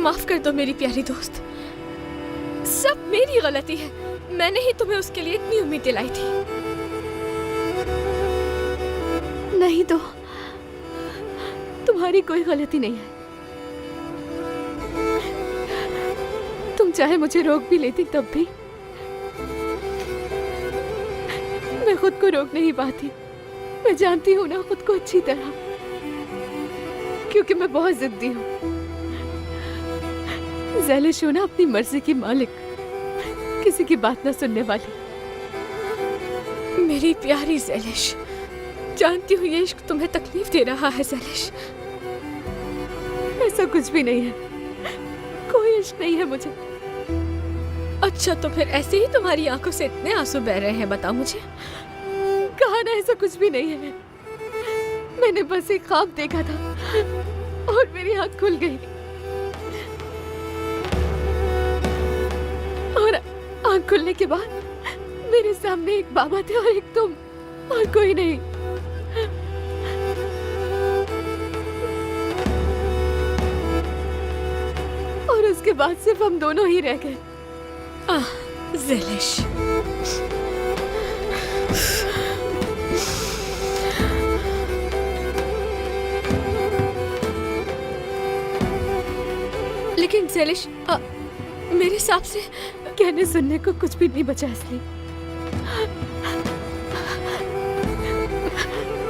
माफ कर दो मेरी प्यारी दोस्त, सब मेरी गलती है। मैंने ही तुम्हें उसके लिए इतनी उम्मीद दिलाई थी। नहीं तो तुम्हारी कोई गलती नहीं है। तुम चाहे मुझे रोक भी लेती तब भी मैं खुद को रोक नहीं पाती। मैं जानती हूँ ना खुद को अच्छी तरह, क्योंकि मैं बहुत जिद्दी हूँ। ज़ैलिश हूँ ना, अपनी मर्जी की मालिक, किसी की बात ना सुनने वाली। मेरी प्यारी ज़ैलिश, जानती हूँ ये इश्क तुम्हें तकलीफ दे रहा है ज़ैलिश। ऐसा कुछ भी नहीं है, कोई इश्क नहीं है मुझे। अच्छा तो फिर ऐसे ही तुम्हारी आंखों से इतने आंसू बह रहे हैं, बताओ मुझे। कहा ना ऐसा कुछ भी नहीं है। मैंने बस एक ख्वाब देखा था और मेरी आंख खुल गई, और आंख खुलने के बाद मेरे सामने एक बाबा थे और एक तुम, और कोई नहीं। और उसके बाद सिर्फ हम दोनों ही रह गए। ज़ैलिश, लेकिन ज़ैलिश, मेरे हिसाब से कहने सुनने को कुछ भी नहीं बचा इसलिए।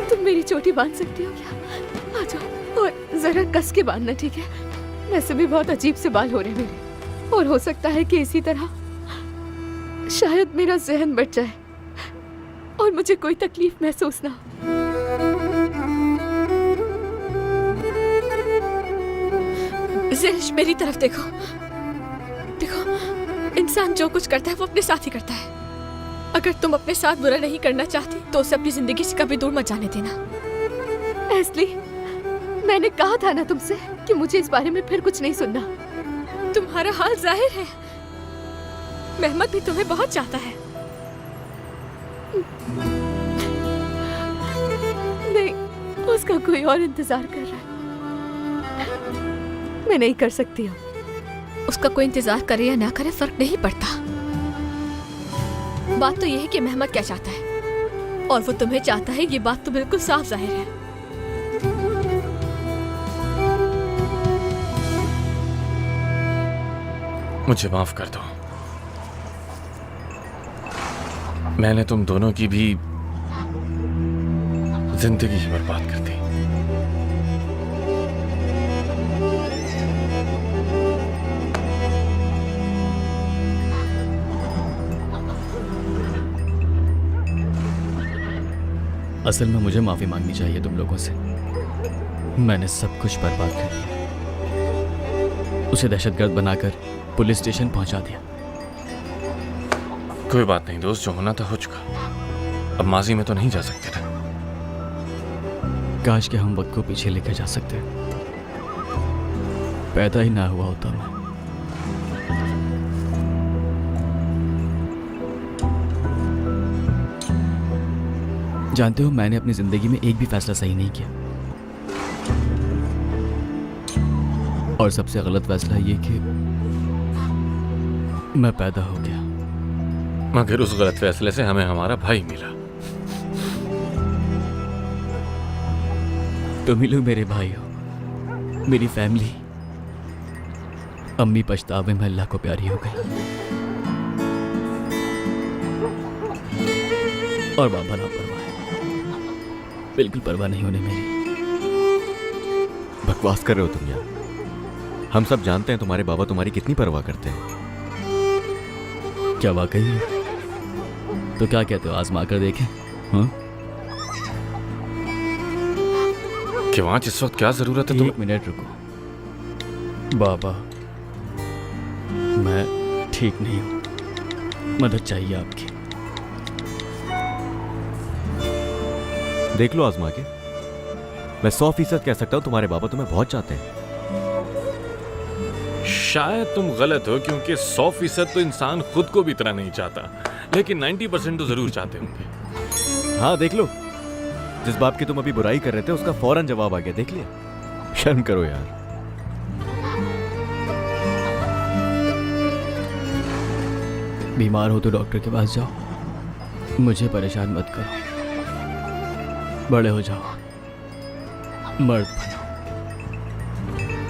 तुम मेरी चोटी बांध सकती हो क्या? आ जाओ और जरा कस के बांधना, ठीक है? वैसे भी बहुत अजीब से बाल हो रहे मेरे, और हो सकता है कि इसी तरह शायद मेरा जहन बढ़ जाए और मुझे कोई तकलीफ महसूस ना हो। ज़ैलिश, मेरी तरफ देखो। देखो, इंसान जो कुछ करता है वो अपने साथ ही करता है। अगर तुम अपने साथ बुरा नहीं करना चाहती तो उसे अपनी जिंदगी से कभी दूर मत जाने देना। एस्ली, मैंने कहा था ना तुमसे कि मुझे इस बारे में फिर कुछ नहीं सुनना। तुम्हारा हाल जाहिर है, मेहमद भी तुम्हें बहुत चाहता है। नहीं, उसका कोई और इंतजार कर रहा है। मैं नहीं कर सकती हूँ। उसका कोई इंतजार करे या ना करे फर्क नहीं पड़ता। बात तो यह है कि मेहमद क्या चाहता है, और वो तुम्हें चाहता है, ये बात तो बिल्कुल साफ जाहिर है। मुझे माफ कर दो, मैंने तुम दोनों की भी जिंदगी ही बर्बाद कर दी। असल में मुझे माफी मांगनी चाहिए तुम लोगों से। मैंने सब कुछ बर्बाद कर दिया, उसे दहशतगर्द बनाकर पुलिस स्टेशन पहुंचा दिया। कोई बात नहीं दोस्त, जो होना था हो चुका। अब माजी में तो नहीं जा सकते ना। काश के हम वक्त को पीछे लेकर जा सकते, पैदा ही ना हुआ होता मैं। जानते हो, मैंने अपनी जिंदगी में एक भी फैसला सही नहीं किया, और सबसे गलत फैसला ये कि मैं पैदा हो गया। मगर उस गलत फैसले से हमें हमारा भाई मिला। तुम ही लोग मेरे भाई हो, मेरी फैमिली। अम्मी पछतावे में अल्लाह को प्यारी हो गई, और बाबा लापरवाह है, बिल्कुल परवाह नहीं होने मेरी। बकवास कर रहे हो तुम यार। हम सब जानते हैं तुम्हारे बाबा तुम्हारी कितनी परवाह करते हैं। क्या वाकई है? तो क्या कहते हो, आजमा कर देखें? हाँ? कि वहां इस वक्त क्या जरूरत है तुम्हें? 1 मिनट रुको। बाबा, मैं ठीक नहीं हूं, मदद चाहिए आपकी। देख लो आजमा के, मैं 100% कह सकता हूं तुम्हारे बाबा तुम्हें बहुत चाहते हैं। शायद तुम गलत हो, क्योंकि 100% तो इंसान खुद को भी इतना नहीं चाहता, लेकिन 90% तो जरूर चाहते होंगे। हाँ देख लो, जिस बाप की तुम अभी बुराई कर रहे थे उसका फौरन जवाब आ गया, देख लिया। शर्म करो यार। बीमार हो तो डॉक्टर के पास जाओ, मुझे परेशान मत करो। बड़े हो जाओ, मर्द बनो।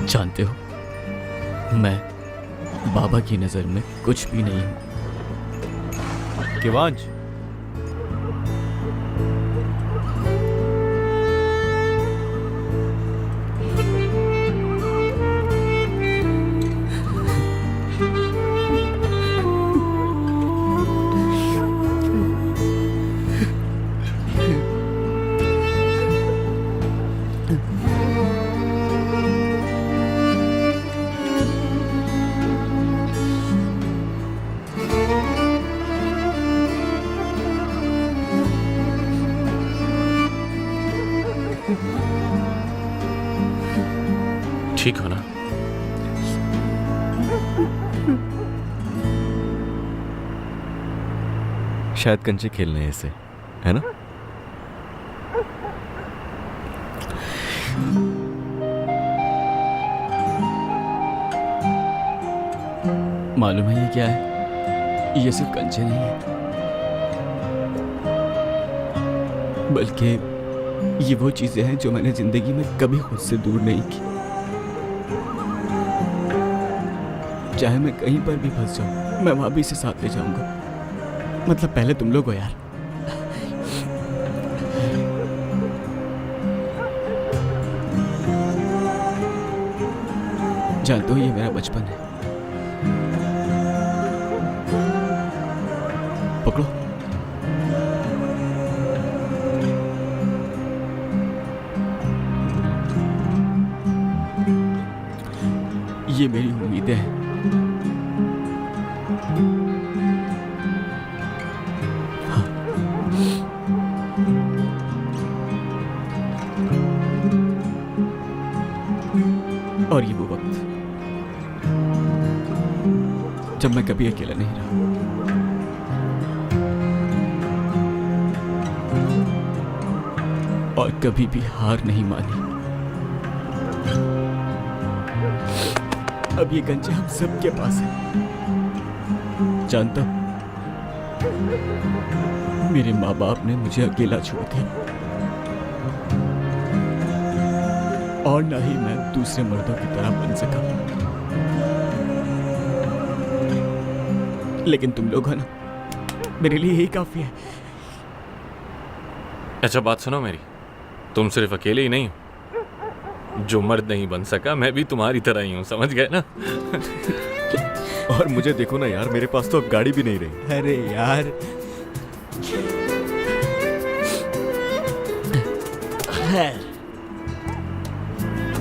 जानते हो, मैं बाबा की नज़र में कुछ भी नहीं हूँ। किवांश, ठीक हो ना? शायद कंचे खेलने हैं इससे, है ना? मालूम है ये क्या है? ये सिर्फ कंचे नहीं है, बल्कि ये वो चीजें हैं जो मैंने जिंदगी में कभी खुद से दूर नहीं की। चाहे मैं कहीं पर भी फंस जाऊं, मैं वहां भी इसे साथ ले जाऊंगा। मतलब पहले तुम लोग हो यार। जानते हो, ये मेरा बचपन है। पकड़ो। ये मेरी उम्मीदें हैं। हाँ। और ये वो वक्त जब मैं कभी अकेला नहीं रहा। और कभी भी हार नहीं मानी। अब ये कंचे हम सबके पास है। जानता हूं, मेरे माँ बाप ने मुझे अकेला छोड़ दिया, और ना ही मैं दूसरे मर्दों की तरह बन सका। लेकिन तुम लोग हो ना, मेरे लिए यही काफी है। अच्छा बात सुनो मेरी, तुम सिर्फ अकेले ही नहीं हो। जो मर्द नहीं बन सका, मैं भी तुम्हारी तरह ही हूँ, समझ गए ना? और मुझे देखो ना यार, मेरे पास तो अब गाड़ी भी नहीं रही। अरे यार, खैर,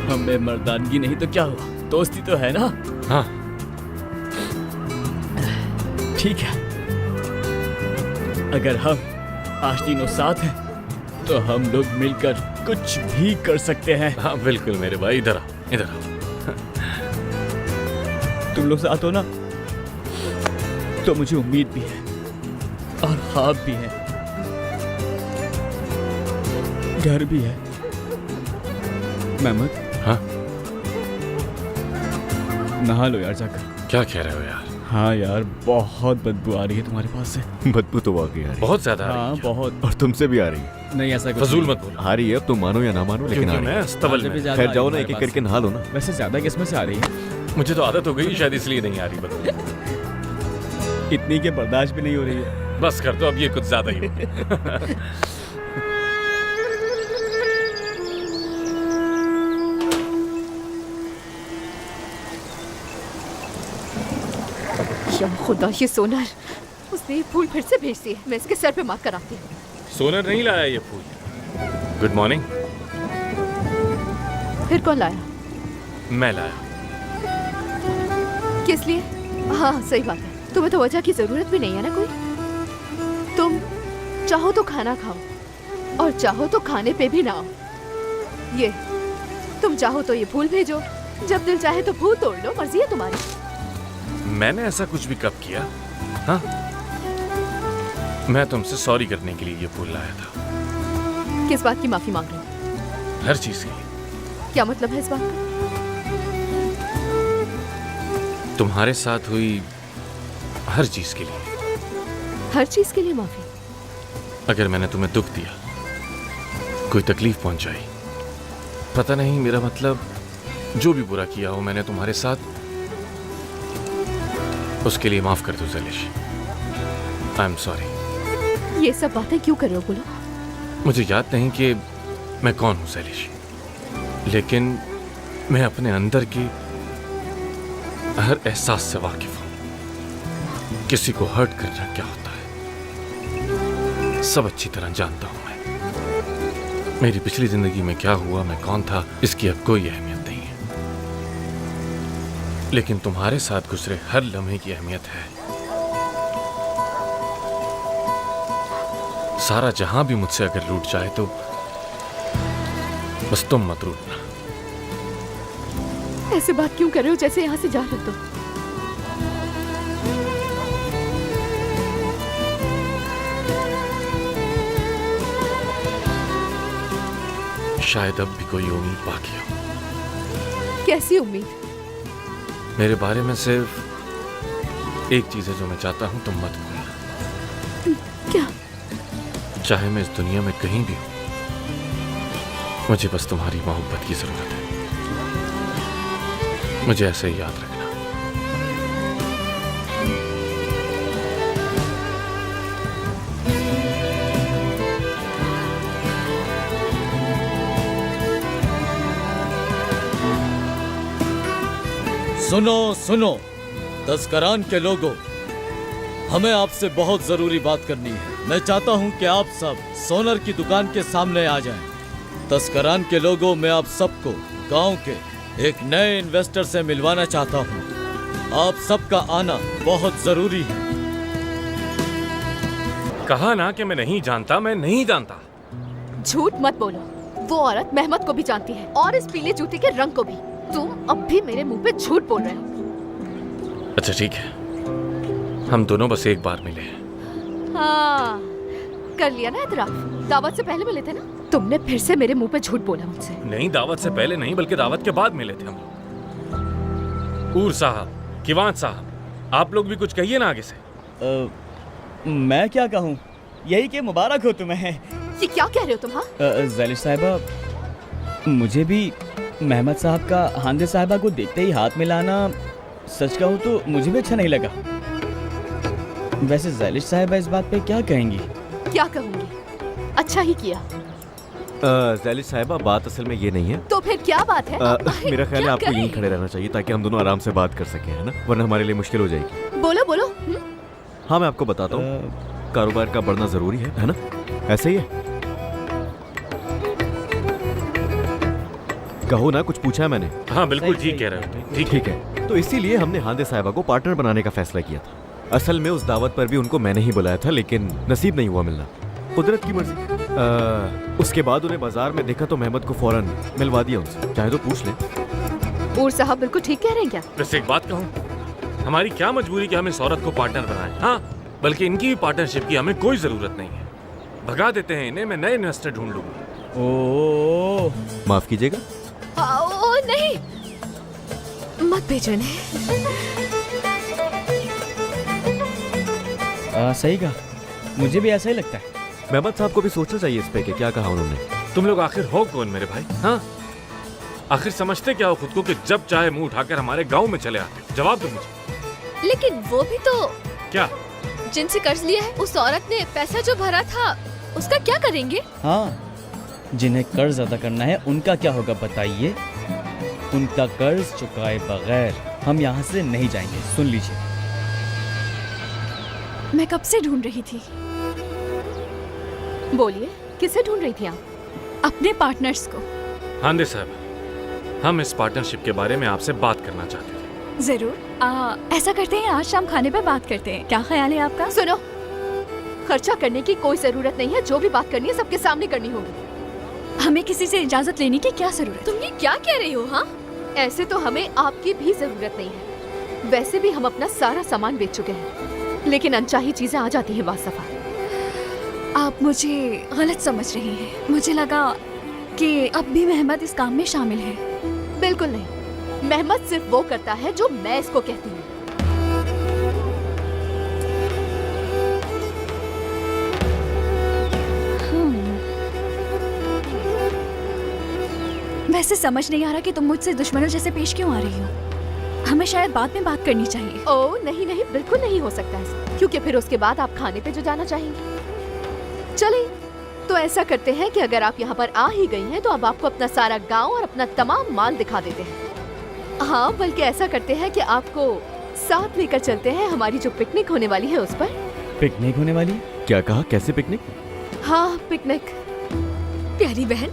हमें मर्दानगी नहीं तो क्या हुआ, दोस्ती तो है ना? हाँ। ठीक है, अगर हम आज तीनों साथ हैं तो हम लोग मिलकर कुछ भी कर सकते हैं। हाँ बिल्कुल मेरे भाई, इधर आओ, इधर आओ। तुम लोग साथ हो ना, तो मुझे उम्मीद भी है और ख्वाब भी है, घर भी है। महमूद, हाँ नहा लो यार जाकर। क्या कह रहे हो यार? हाँ यार, बहुत बदबू आ रही है तुम्हारे पास से। बदबू तो वाकई आ रही है। बहुत ज्यादा आ रही हाँ है क्या? बहुत। और तुमसे भी आ रही है। नहीं ऐसा कुछ फजूल नहीं। मत बोलो। आ रही है, अब तुम मानो या ना मानो, लेकिन आ क्योंकि रही मैं है। अस्तबल आगे भी में। ज्यादा खैर आ जाओ रही ना, है एक एक तुम्हारे करके नहा लो ना। पास। वैसे ज्यादा किस्में से आ रही है। मुझे तो आदत हो गई, शायद इसलिए नहीं आ रही बदबू। इतनी के बर्दाश्त भी नहीं हो रही है। बस कर दो, अब ये कुछ ज्यादा ही हो। या खुदा, ये सोनर, उसने ये फूल फिर से भेज दिए। मैं इसके सर पे मार कर आती हूँ। सोनर नहीं लाया ये फूल। Good morning. फिर कौन लाया? मैं लाया। किस लिए? हाँ सही बात है, तुम्हें तो वजह की जरूरत भी नहीं है ना कोई। तुम चाहो तो खाना खाओ और चाहो तो खाने पे भी ना आओ। ये तुम चाहो तो ये फूल भेजो, जब दिल चाहे तो फूल तोड़ लो, मर्जी है तुम्हारी। मैंने ऐसा कुछ भी कब किया? हाँ, मैं तुमसे सॉरी करने के लिए ये फूल लाया था। किस बात की माफी मांग रहे हो? हर चीज के लिए। क्या मतलब है इस बात का? तुम्हारे साथ हुई हर चीज के लिए। हर चीज के लिए माफी? अगर मैंने तुम्हें दुख दिया, कोई तकलीफ पहुंचाई, पता नहीं, मेरा मतलब जो भी बुरा किया हो मैंने तुम्हारे साथ, उसके लिए माफ कर दो ज़ैलिश। I am sorry. ये सब बातें क्यों कर रहे हो बोलो? मुझे याद नहीं कि मैं कौन हूं ज़ैलिश, लेकिन मैं अपने अंदर के हर एहसास से वाकिफ हूं। किसी को हर्ट करना क्या होता है सब अच्छी तरह जानता हूं मैं। मेरी पिछली जिंदगी में क्या हुआ, मैं कौन था, इसकी अब कोई अहमियत नहीं है, लेकिन तुम्हारे साथ गुजरे हर लम्हे की अहमियत है। सारा जहां भी मुझसे अगर रूठ जाए तो बस तुम मत रूठना। ऐसे बात क्यों कर रहे हो जैसे यहाँ से जा रहे हो? शायद अब भी कोई उम्मीद बाकी हो। कैसी उम्मीद? मेरे बारे में सिर्फ एक चीज है जो मैं चाहता हूं तुम मत भूलना। क्या? चाहे मैं इस दुनिया में कहीं भी हूं, मुझे बस तुम्हारी मोहब्बत की जरूरत है। मुझे ऐसे ही याद रखना। सुनो सुनो तस्करान के लोगों, हमें आपसे बहुत जरूरी बात करनी है। मैं चाहता हूं कि आप सब सोनर की दुकान के सामने आ जाएं। तस्करान के लोगों, मैं आप सबको गांव के एक नए इन्वेस्टर से मिलवाना चाहता हूं। आप सबका आना बहुत जरूरी है। कहा ना कि मैं नहीं जानता, मैं नहीं जानता। झूठ मत बोलो। वो औरत मेहमत को भी जानती है और इस पीले जूते के रंग को भी। तुम अब भी मेरे मुंह पे झूठ बोल रहे हो। अच्छा ठीक है, हम दोनों बस एक बार मिले हैं। हाँ, कर लिया ना इतराफ। दावत से पहले मिले थे ना? तुमने फिर से मेरे मुंह पे झूठ बोला मुझसे। नहीं, दावत से पहले नहीं बल्कि दावत के बाद मिले थे हम लोग। ऊर साहब, किवान साहब, आप लोग भी कुछ कहिए ना आगे से। मैं क्या कहूँ, यही कि मुबारक हो तुम्हें। ये क्या कह रहे हो तुम? हाँ, ज़ैलिश साहिबा, मुझे भी महमद साहब का हांदे साहिबा को देखते ही हाथ मिलाना, सच कहूँ तो मुझे भी अच्छा नहीं लगा। वैसे ज़ैलिश साहिबा इस बात पे क्या कहेंगी? क्या कहूँगी? अच्छा ही किया। ज़ैलिश साहिबा, बात असल में ये नहीं है। तो फिर क्या बात है? मेरा ख्याल है क्या आपको करें? यहीं खड़े रहना चाहिए ताकि हम दोनों आराम से बात कर सकें, है ना? वरना हमारे लिए मुश्किल हो जाएगी। बोलो बोलो। हाँ, मैं आपको बताता हूँ, कारोबार का बढ़ना जरूरी है ना? ऐसे ही है। कहो ना, कुछ पूछा है मैंने। हाँ बिल्कुल ठीक कह रहे हो। ठीक है, तो इसीलिए हमने हांदे साहिबा को पार्टनर बनाने का फैसला किया था। असल में उस दावत पर भी उनको मैंने ही बुलाया था, लेकिन नसीब नहीं हुआ मिलना। कुदरत की मर्जी। उसके बाद उन्हें बाजार में देखा तो महमद को फौरन मिलवा दिया उनसे। चाहे तो पूछ ले। ऊर साहब बिल्कुल ठीक कह रहे हैं क्या? वैसे एक बात कहूँ, हमारी क्या मजबूरी कि हम इस औरत को पार्टनर बनाएं? हाँ, बल्कि इनकी भी पार्टनरशिप की हमें कोई जरूरत नहीं है। भगा देते हैं इन्हें, मैं नए इन्वेस्टर ढूंढ लूंगा। ओह, माफ कीजिएगा। ओ नहीं, मत भेजो इन्हें। सही कहा, मुझे भी ऐसा ही लगता है। महमद साहब को भी सोचना चाहिए इस पे कि क्या कहा उन्होंने। तुम लोग आखिर हो कौन मेरे भाई? हाँ, आखिर समझते क्या हो खुद को कि जब चाहे मुंह उठाकर हमारे गांव में चले आते हो? जवाब दो मुझे। लेकिन वो भी तो क्या? जिनसे कर्ज लिया है, उस औरत ने पैसा जो भरा था उसका क्या करेंगे? हाँ, जिन्हें कर्ज अदा करना है उनका क्या होगा बताइए? उनका कर्ज चुकाए बगैर हम यहाँ से नहीं जाएंगे। सुन लीजिए। मैं कब से ढूंढ रही थी। बोलिए, किसे ढूंढ रही थी आप? अपने पार्टनर्स को। हांदे साहब, हम इस पार्टनरशिप के बारे में आपसे बात करना चाहते थे। जरूर। ऐसा करते हैं, आज शाम खाने पे बात करते हैं। क्या ख्याल है आपका? सुनो, खर्चा करने की कोई जरूरत नहीं है। जो भी बात करनी है सबके सामने करनी होगी। हमें किसी से इजाजत लेने की क्या जरूरत? तुम ये क्या कह रही हो? हाँ, ऐसे तो हमें आपकी भी जरूरत नहीं है। वैसे भी हम अपना सारा सामान बेच चुके हैं, लेकिन अनचाही चीजें आ जाती हैं बासफा। आप मुझे गलत समझ रही हैं। मुझे लगा कि अब भी महमद इस काम में शामिल है। बिल्कुल नहीं, महमद सिर्फ वो करता है जो मैं इसको कहती हूँ। वैसे समझ नहीं आ रहा कि तुम मुझसे दुश्मनों जैसे पेश क्यों आ रही हो। हमें शायद बाद में बात करनी चाहिए। ओ नहीं नहीं, बिल्कुल नहीं हो सकता ऐसा, क्योंकि फिर उसके बाद आप खाने पे जो जाना चाहेंगे। चलिए, तो ऐसा करते हैं कि अगर आप यहाँ पर आ ही गई हैं तो अब आपको अपना सारा गांव और अपना तमाम माल दिखा देते हैं। हाँ, बल्कि ऐसा करते हैं कि आपको साथ लेकर चलते हैं हमारी जो पिकनिक होने वाली है उस पर। पिकनिक होने वाली है? क्या कहा? कैसे पिकनिक? हाँ, पिकनिक। प्यारी बहन,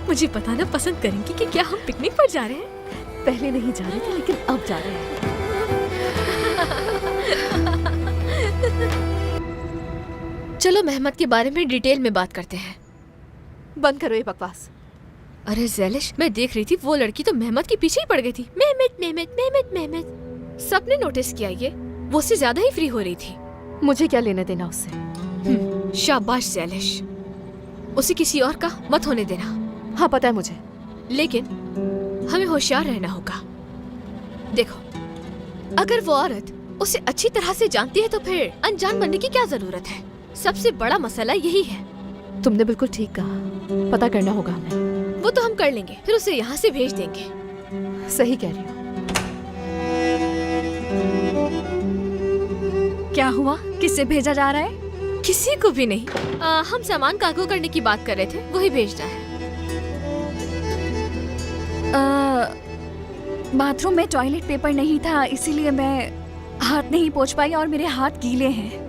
मुझे बताना पसंद करेंगी कि क्या हम पिकनिक पर जा रहे हैं? पहले नहीं जा रहे थे लेकिन अब जा रहे हैं। चलो मेहमत के बारे में डिटेल में बात करते हैं। बंद करो ये बकवास। अरे ज़ैलिश, मैं देख रही थी वो लड़की तो मेहमत के पीछे ही पड़ गई थी। मेहमत मेहमत मेहमत मेहमत। सबने नोटिस किया ये, वो उससे ज्यादा ही फ्री हो रही थी। मुझे क्या लेना देना उससे। शाबाश ज़ैलिश, उसे किसी और का मत होने देना। हाँ पता है मुझे, लेकिन हमें होशियार रहना होगा। देखो, अगर वो औरत उसे अच्छी तरह से जानती है तो फिर अनजान बनने की क्या जरूरत है? सबसे बड़ा मसला यही है। तुमने बिल्कुल ठीक कहा, पता करना होगा हमें। वो तो हम कर लेंगे, फिर उसे यहाँ से भेज देंगे। सही कह रही हो। क्या हुआ? किससे भेजा जा रहा है? किसी को भी नहीं। हम सामान कार्गो करने की बात कर रहे थे, वही भेजना है। बाथरूम में टॉयलेट पेपर नहीं था, इसीलिए मैं हाथ नहीं पोंछ पाई और मेरे हाथ गीले हैं।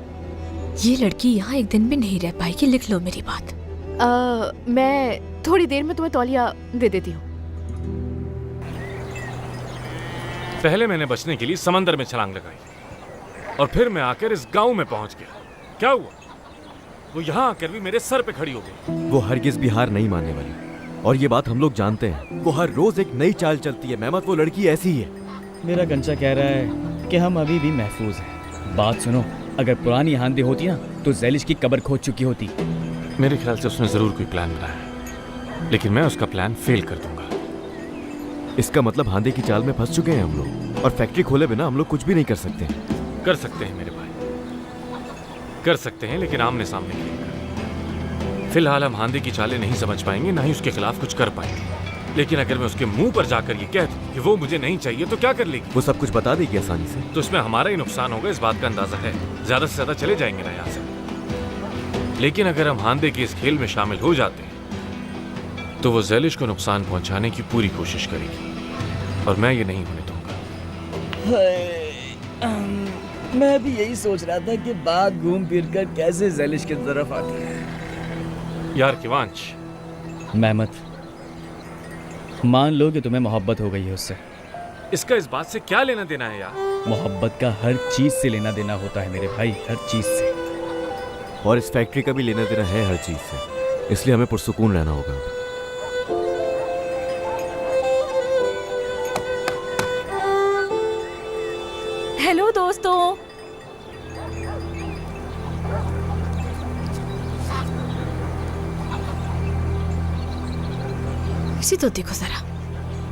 ये लड़की यहाँ एक दिन में नहीं रह पाएगी, लिख लो मेरी बात। मैं थोड़ी देर में तुम्हें तौलिया दे देती हूँ। पहले मैंने बचने के लिए समंदर में छलांग लगाई और फिर मैं आकर इस गांव में पहुंच गया। क्या हुआ? वो यहाँ आकर भी मेरे सर पे खड़ी हो गई। वो हरगिज भी हार नहीं मानने वाली, और ये बात हम लोग जानते हैं। वो हर रोज एक नई चाल चलती है। मेहमत, वो लड़की ऐसी ही है। मेरा कंचा कह रहा है कि हम अभी भी महफूज हैं। बात सुनो, अगर पुरानी हांदे होती ना तो ज़ैलिश की कब्र खोद चुकी होती। मेरे ख्याल से उसने जरूर कोई प्लान बनाया है, लेकिन मैं उसका प्लान फेल कर दूंगा। इसका मतलब हांदे की चाल में फंस चुके हैं हम लोग, और फैक्ट्री खोले बिना हम लोग कुछ भी नहीं कर सकते। कर सकते हैं मेरे भाई, कर सकते हैं, लेकिन आमने सामने खेलकर। फिलहाल हम हांदे की चालें नहीं समझ पाएंगे, ना ही उसके खिलाफ कुछ कर पाएंगे। लेकिन अगर मैं उसके मुंह पर जाकर ये कह दूं कि वो मुझे नहीं चाहिए तो क्या कर लेगी? वो सब कुछ बता देगी आसानी से। तो इसमें हमारा ही नुकसान होगा, इस बात का अंदाजा है। ज्यादा से ज्यादा चले जाएंगे ना यहाँ से। लेकिन अगर हम हांदे के इस खेल में शामिल हो जाते हैं तो वो ज़ैलिश को नुकसान पहुंचाने की पूरी कोशिश करेगी, और मैं ये नहीं होने दूंगा। मैं भी यही सोच रहा था कि बात घूम फिर कर कैसे ज़ैलिश की तरफ आती है। यार किवांश, मेहमत, मान लो कि तुम्हें मोहब्बत हो गई है उससे। इसका इस बात से क्या लेना देना है यार? मोहब्बत का हर चीज से लेना देना होता है मेरे भाई, हर चीज से। और इस फैक्ट्री का भी लेना देना है हर चीज से, इसलिए हमें पुरसुकून रहना होगा। हेलो दोस्तों। इसे तो देखो जरा,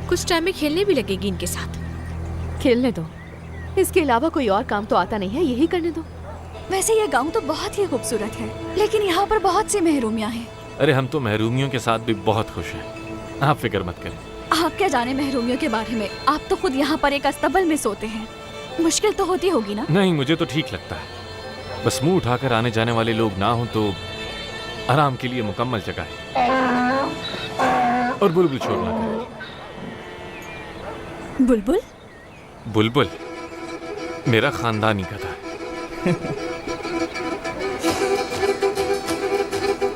कुछ टाइम में खेलने भी लगेगी इनके साथ। खेलने दो, इसके अलावा कोई और काम तो आता नहीं है, यही करने दो। वैसे ये गांव तो बहुत ही खूबसूरत है, लेकिन यहाँ पर बहुत सी महरूमियाँ हैं। अरे हम तो महरूमियों के साथ भी बहुत खुश हैं, आप फिक्र मत करें। आप क्या जाने महरूमियों के बारे में, आप तो खुद यहाँ पर एक अस्तबल में सोते हैं। मुश्किल तो होती होगी ना? नहीं, मुझे तो ठीक लगता है। बस मुंह उठाकर आने जाने वाले लोग ना हो तो आराम के लिए मुकम्मल जगह है। और बुलबुल छोड़ना करें। बुलबुल? बुलबुल मेरा खानदानी गधा है।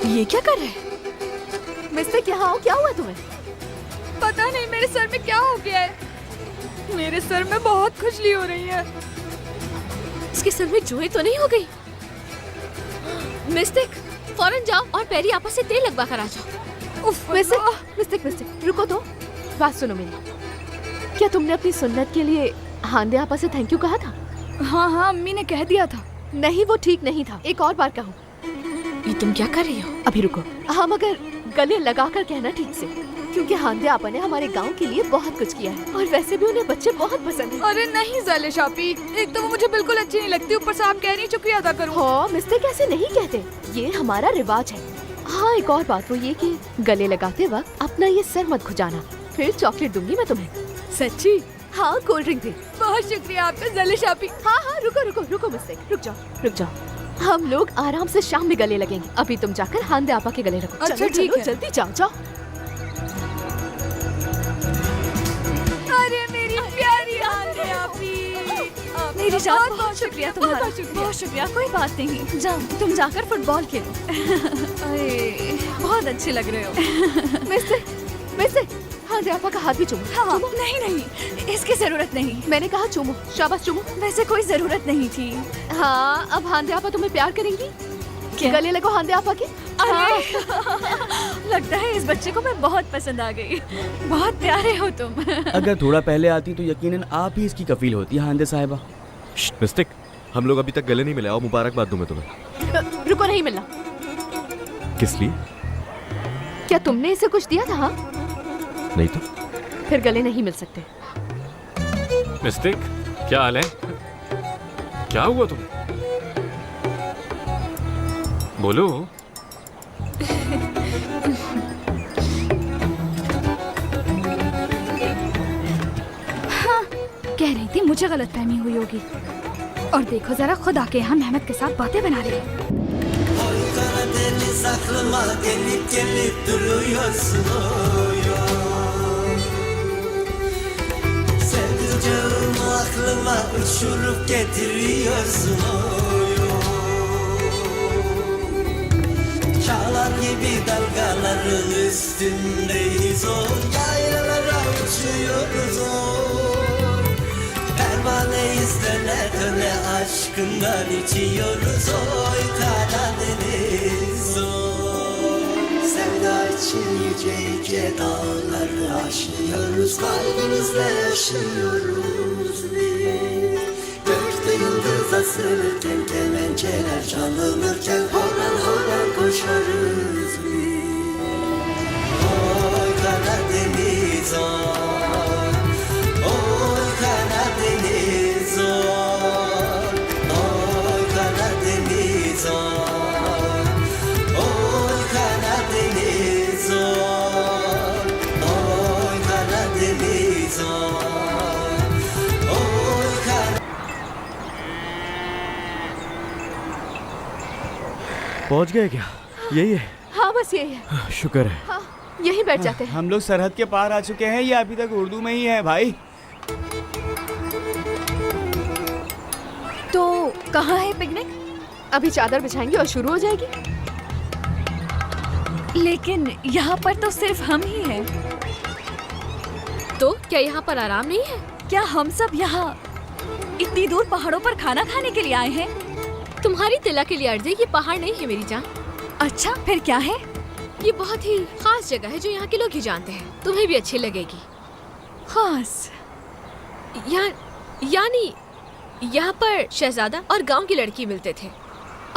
ये क्या कर रहे हैं? मिस्टर, क्या आओ, क्या हुआ तुम्हें? पता नहीं, मेरे सर में क्या हो गया है। मेरे सर में बहुत खुजली हो रही है। इसके सर में जुएं तो नहीं हो गई? मिस्टिक, फौरन जाओ और पैरी आपस से तेल लगवा कर आ जाओ। मिस्टिक, रुको तो, बात सुनो मेरी। क्या तुमने अपनी सुन्नत के लिए हांदे आपा से थैंक यू कहा था? हाँ, अम्मी ने कह दिया था। नहीं, वो ठीक नहीं था, एक और बार कहो। ये तुम क्या कर रही हो? अभी रुको, हम अगर गले लगाकर कहना ठीक से, क्योंकि हांदे आपा ने हमारे गांव के लिए बहुत कुछ किया है, और वैसे भी उन्हें बच्चे बहुत पसंद हैं। अरे नहीं ज़ैलिश आपी, एक तो वो मुझे बिल्कुल अच्छी नहीं लगती, ऊपर से आप कह रही शुक्रिया अदा करूं। हाँ, मिस्टेक ऐसे नहीं कहते, ये हमारा रिवाज है। हाँ, एक और बात वो ये कि गले लगाते वक्त अपना ये सर मत खुजाना, फिर चॉकलेट दूंगी मैं तुम्हें। सच्ची? हाँ, कोल्ड ड्रिंक भी। बहुत शुक्रिया आपका ज़लिश आपी। हाँ हाँ, रुको मुझसे, रुक जाओ। हम लोग आराम से शाम में गले लगेंगे। अभी तुम जाकर हांदे आपा के गले लगो। अच्छा, चलो, ठीक चलो, है। जल्दी जाओ। अरे मेरी प्यारी हांदे आपी, मेरी जान, बहुत शुक्रिया तुम्हारा, बहुत शुक्रिया। कोई बात नहीं, जाओ तुम जाकर फुटबॉल खेलो। अरे बहुत अच्छे लग रहे हो। वैसे हांदे आपा का हाथ भी चूमो। हाँ, नहीं, इसकी जरूरत नहीं। मैंने कहा चूमो, शाबाश चूमो। वैसे कोई जरूरत नहीं थी। हाँ, अब हांदे आपा तुम्हें प्यार करेंगी। क्या? गले लगो हांदे आपा के। अरे लगता है इस बच्चे को मैं बहुत पसंद आ गई। बहुत प्यारे हो तुम। अगर थोड़ा पहले आती तो यकीनन आप ही इसकी कफील होती हांदे साहिबा। मिस्टिक, हम लोग अभी तक गले नहीं मिले। आओ मुबारकबाद दूं मैं तुम्हें। रुको, नहीं मिलना। किस लिए? क्या तुमने इसे कुछ दिया था? हाँ, नहीं तो। फिर गले नहीं मिल सकते। मिस्टिक, क्या हाल है? क्या हुआ तुम्हें? बोलो। कह रही थी मुझे गलतफहमी हुई होगी, और देखो जरा खुद आके यहाँ मेहमत के साथ बातें बना रही है। Karadeniz aklıma gelip duruyorsun Sevdiceğim aklıma uçurup getiriyorsun Çağlar gibi dalgaların üstündeyiz Yaylalara uçuyoruz Pervaneyiz döne döne aşkından içiyoruz Oy Karadeniz Sevda için yüce yüce dağları aşıyoruz Kalbimizle yaşıyoruz biz Gökte yıldız asılırken kemençeler çalınırken Horan horan koşarız biz Oy Karadeniz oy Oy Karadeniz oy Oy Karadeniz oy Oy Karadeniz oy Oy Karadeniz oy Oy Karadeniz पहुंच गए क्या? यही है? हाँ, बस यही है। शुक्र है। हाँ, यहीं बैठ जाते हैं। हम लोग सरहद के पार आ चुके हैं। ये अभी तक उर्दू में ही है भाई। तो कहाँ है पिकनिक? अभी चादर बिछाएंगे और शुरू हो जाएगी। लेकिन यहाँ पर तो सिर्फ हम ही हैं। तो क्या यहाँ पर आराम नहीं है? क्या हम सब यहाँ इतनी दूर पहाड़ों पर खाना खाने के लिए आए हैं? तुम्हारी तिला के लिए अर्ज है, ये पहाड़ नहीं है मेरी जान। अच्छा, फिर क्या है? ये बहुत ही खास जगह है जो यहाँ के लोग ही जानते हैं। तुम्हें भी अच्छी लगेगी। खास? यानी यहाँ पर शहजादा और गांव की लड़की मिलते थे।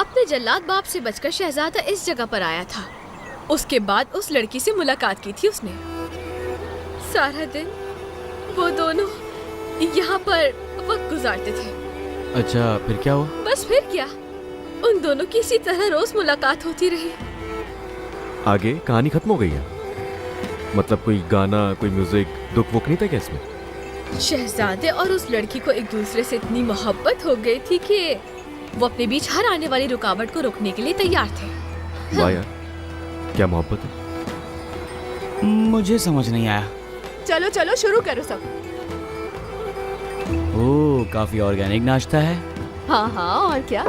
अपने जल्लाद बाप से बचकर शहजादा इस जगह पर आया था। उसके बाद उस लड़की से मुलाकात की थी उसने। सारा दिन वो दोनों यहाँ पर वक्त गुजारते थे। अच्छा, फिर क्या हुआ? बस फिर क्या, उन दोनों की इसी तरह रोज मुलाकात होती रही। आगे कहानी खत्म हो गई है? मतलब कोई गाना, कोई म्यूजिक, दुख वुख नहीं था क्या इसमें? शहजादे और उस लड़की को एक दूसरे से इतनी मोहब्बत हो गई थी कि वो अपने बीच हर आने वाली रुकावट को रोकने के लिए तैयार थे। वाह यार, क्या मोहब्बत है। मुझे समझ नहीं आया। चलो चलो, शुरू करो सब। ओह, काफी ऑर्गेनिक नाश्ता है। हाँ हाँ, और क्या।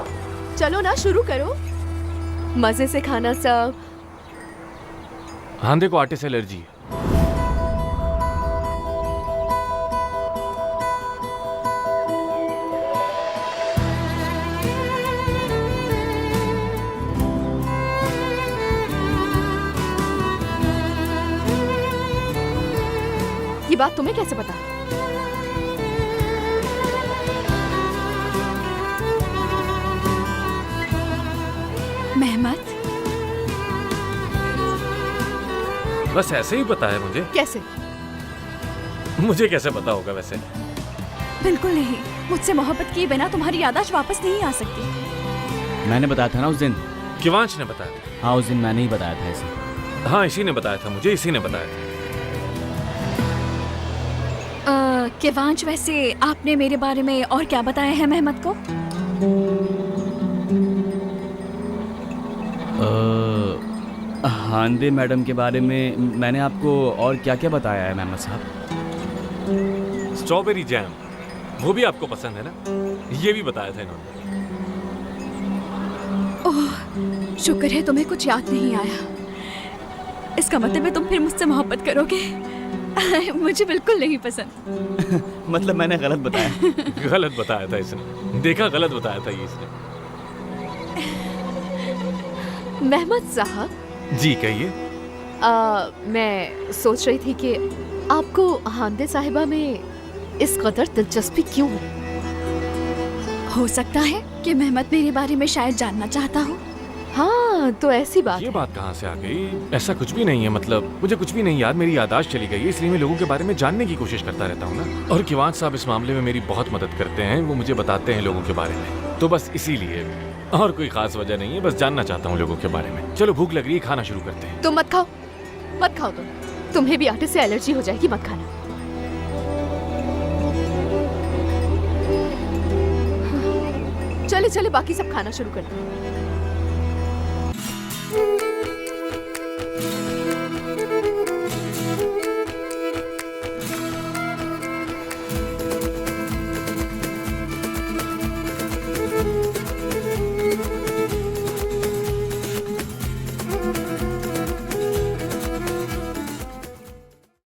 चलो ना, शुरू करो। मजे से खाना सब। हांदे को आटे से एलर्जी है। ये बात तुम्हें कैसे पता? मेहमत? बस ऐसे ही पता है मुझे। कैसे? मुझे कैसे पता होगा वैसे? बिल्कुल नहीं। मुझसे मोहब्बत किए बिना तुम्हारी याददाश्त वापस नहीं आ सकती। मैंने बताया था ना उस दिन। किवांश ने बताया था। हाँ, उस दिन मैंने ही बताया था इसे। हाँ, इसी ने बताया था मुझे, इसी ने बताया था। केवांश, वैसे आपने मेरे बारे में और क्या बताया है मेहमत को? हांदे मैडम के बारे में मैंने आपको और क्या क्या बताया है मेहमत साहब? स्ट्रॉबेरी जैम, वो भी आपको पसंद है ना? ये भी बताया था इन्होंने। ओह, शुक्र है तुम्हें कुछ याद नहीं आया। इसका मतलब है तुम फिर मुझसे मोहब्बत करोगे? मुझे बिल्कुल नहीं पसंद। मतलब मैंने गलत बताया? गलत बताया था इसने, देखा, गलत बताया था ये इसने। मेहमत साहब, जी कहिए। मैं सोच रही थी कि आपको हांदे साहिबा में इस कदर दिलचस्पी क्यों है? हो सकता है कि मेहमत मेरे बारे में शायद जानना चाहता हो। हाँ, तो ऐसी बात ये है। बात कहाँ से आ गई? ऐसा कुछ भी नहीं है, मतलब मुझे कुछ भी नहीं याद, मेरी याददाश्त चली गई है, इसलिए मैं लोगों के बारे में जानने की कोशिश करता रहता हूँ ना। और किवांश साहब इस मामले में मेरी बहुत मदद करते हैं, वो मुझे बताते हैं लोगों के बारे में, तो बस इसीलिए, और कोई खास वजह नहीं है, बस जानना चाहता हूँ लोगों के बारे में। चलो भूख लग रही है, खाना शुरू करते हैं। तुम मत खाओ, मत खाओ तुम्हें भी आटे से एलर्जी हो जाएगी, मत खाना। चले चले बाकी सब खाना शुरू कर दो।